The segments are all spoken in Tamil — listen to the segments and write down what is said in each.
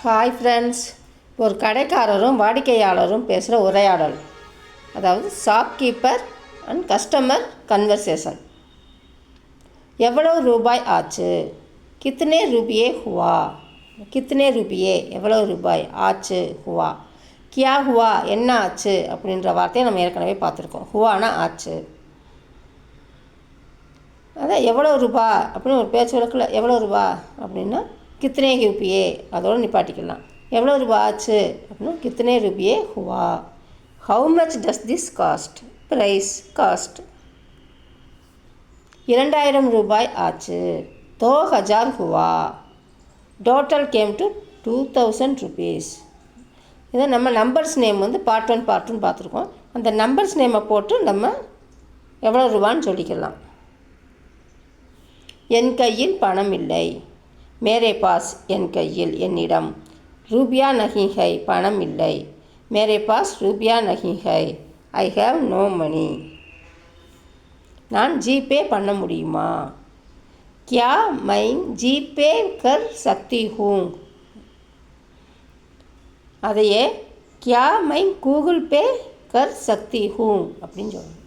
ஹாய் ஃப்ரெண்ட்ஸ், ஒரு கடைக்காரரும் வாடிக்கையாளரும் பேசுகிற உரையாடல், அதாவது ஷாப்கீப்பர் அண்ட் கஸ்டமர் கன்வர்சேஷன். எவ்வளவு ரூபாய் ஆச்சு? கித்தனே ரூபியே ஹுவா? கித்தனே ரூபியே எவ்வளவு ரூபாய் ஆச்சு? ஹுவா. கியா ஹுவா என்ன ஆச்சு அப்படின்ற வார்த்தையை நம்ம ஏற்கனவே பார்த்துருக்கோம். ஹுவானா ஆச்சு. அதான் எவ்வளோ ரூபா அப்படின்னு ஒரு பேச்சு வழக்கில் எவ்வளோ ரூபா அப்படின்னா கித்தனே ரூபியே அதோடு நிப்பாட்டிக்கலாம். எவ்வளோ ரூபா ஆச்சு அப்படின்னா கித்தனே ரூபியே ஹுவா. How much does this cost? Price cost. 2000 ரூபாய் ஆச்சு. 2000 ஹுவா. Total came to 2000 rupees. இதை நம்ம நம்பர்ஸ் நேம் வந்து பார்ட் 1 பார்ட் 2 பார்த்துருக்கோம். அந்த நம்பர்ஸ் நேமை போட்டு நம்ம எவ்வளோ ரூபான்னு சொல்லிக்கலாம். என் கையில் பணம் இல்லை. மேரே பாஸ் என் கையில் என்னிடம். ரூபியா நஹி ஹை பணம் இல்லை. மேரே பாஸ் ரூபியா நஹி ஹை. I have no money. நான் ஜிபே பண்ண முடியுமா? கியா மை ஜிபே கர் சக்தி ஹூங். அதையே கியா மை கூகுள் பே கர் சக்தி ஹூங் அப்படின்னு சொல்லணும்.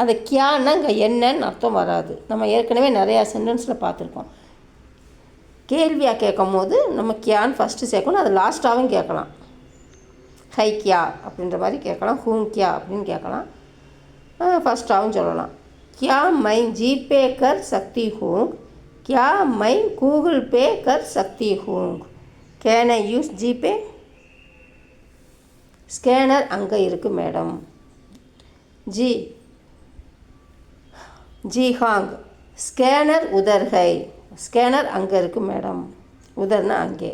அது கியான்னா இங்கே என்னன்னு அர்த்தம் வராது. நம்ம ஏற்கனவே நிறையா சென்டென்ஸில் பார்த்துருக்கோம். கேள்வியாக கேட்கும் போது நம்ம கியான்னு ஃபஸ்ட்டு சேர்க்கணும். அது லாஸ்ட்டாகவும் கேட்கலாம். ஹை கியா அப்படின்ற மாதிரி கேட்கலாம். ஹூங் கியா அப்படின்னு கேட்கலாம். ஃபஸ்ட்டாகவும் சொல்லலாம். கியா மை ஜிபே கர் சக்தி ஹூங். கியா மை கூகுள் பே கர் சக்தி ஹூங். Can I use GPay? Scanner அங்கே இருக்குது மேடம். ஜி ஹாங் ஸ்கேனர் உதர் ஹை. ஸ்கேனர் அங்கே இருக்குது மேடம். உதர்னா அங்கே.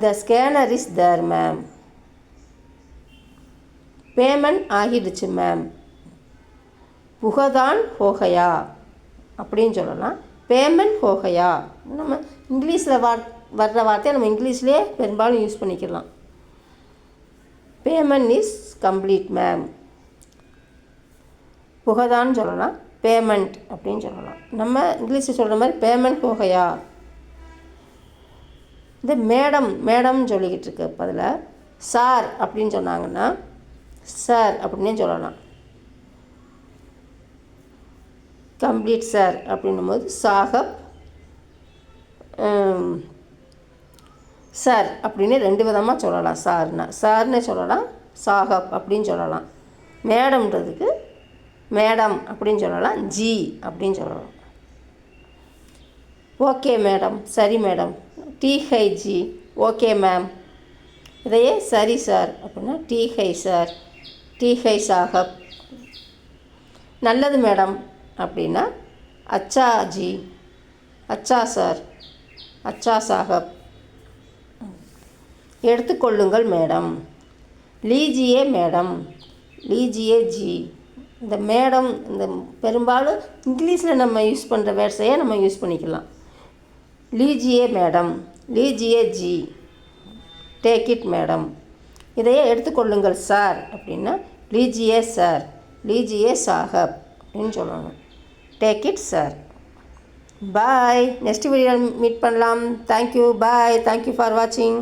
The scanner is there ma'am. Payment ஆகிடுச்சு மேம். புகதான் ஹோகையா அப்படின்னு சொல்லலாம். பேமெண்ட் ஹோகையா நம்ம இங்கிலீஷில் வர்ற வார்த்தையை நம்ம இங்கிலீஷ்லேயே பெரும்பாலும் யூஸ் பண்ணிக்கலாம். Payment is complete ma'am. புகதான்னு சொல்லலாம். பேமெண்ட் அப்படின்னு சொல்லலாம். நம்ம இங்கிலீஷில் சொல்கிற மாதிரி பேமெண்ட் ஹோகையா. இந்த மேடம்னு சொல்லிக்கிட்டு இருக்க பதில் சார் அப்படின்னு சொன்னாங்கன்னா சார் அப்படின்னே சொல்லலாம். கம்ப்ளீட் சார் அப்படின்னும் போது சாகப் சார் அப்படின்னு 2 விதமாக சொல்லலாம். சார்னே சொல்லலாம், சாகப் அப்படின்னு சொல்லலாம். மேடம்ன்றதுக்கு மேடம் அப்படின்னு சொல்லலாம், ஜி அப்படின்னு சொல்லலாம். ஓகே மேடம், சரி மேடம். டீ ஹை ஜி. Okay ma'am. இதையே சரி சார் அப்படின்னா டீ ஹை சார். டீ ஹை சாகப். நல்லது மேடம் அப்படின்னா அச்சா ஜி. அச்சா சார். அச்சா சாகப். எடுத்துக்கொள்ளுங்கள் மேடம். லீஜியே மேடம். லீஜியே ஜி. இந்த மேடம் இந்த பெரும்பாலும் இங்கிலீஷில் நம்ம யூஸ் பண்ணுற வேர்ட்ஸையே நம்ம யூஸ் பண்ணிக்கலாம். லீஜியே மேடம். லீஜியே ஜி. Take it madam. இதையே எடுத்துக்கொள்ளுங்கள் சார் அப்படின்னா லீஜியே சார். லீஜியே சாகப் அப்படின்னு சொல்லணும். Take it sir. Bye. Next video meet பண்ணலாம். தேங்க்யூ. பாய். தேங்க்யூ ஃபார் வாட்சிங்.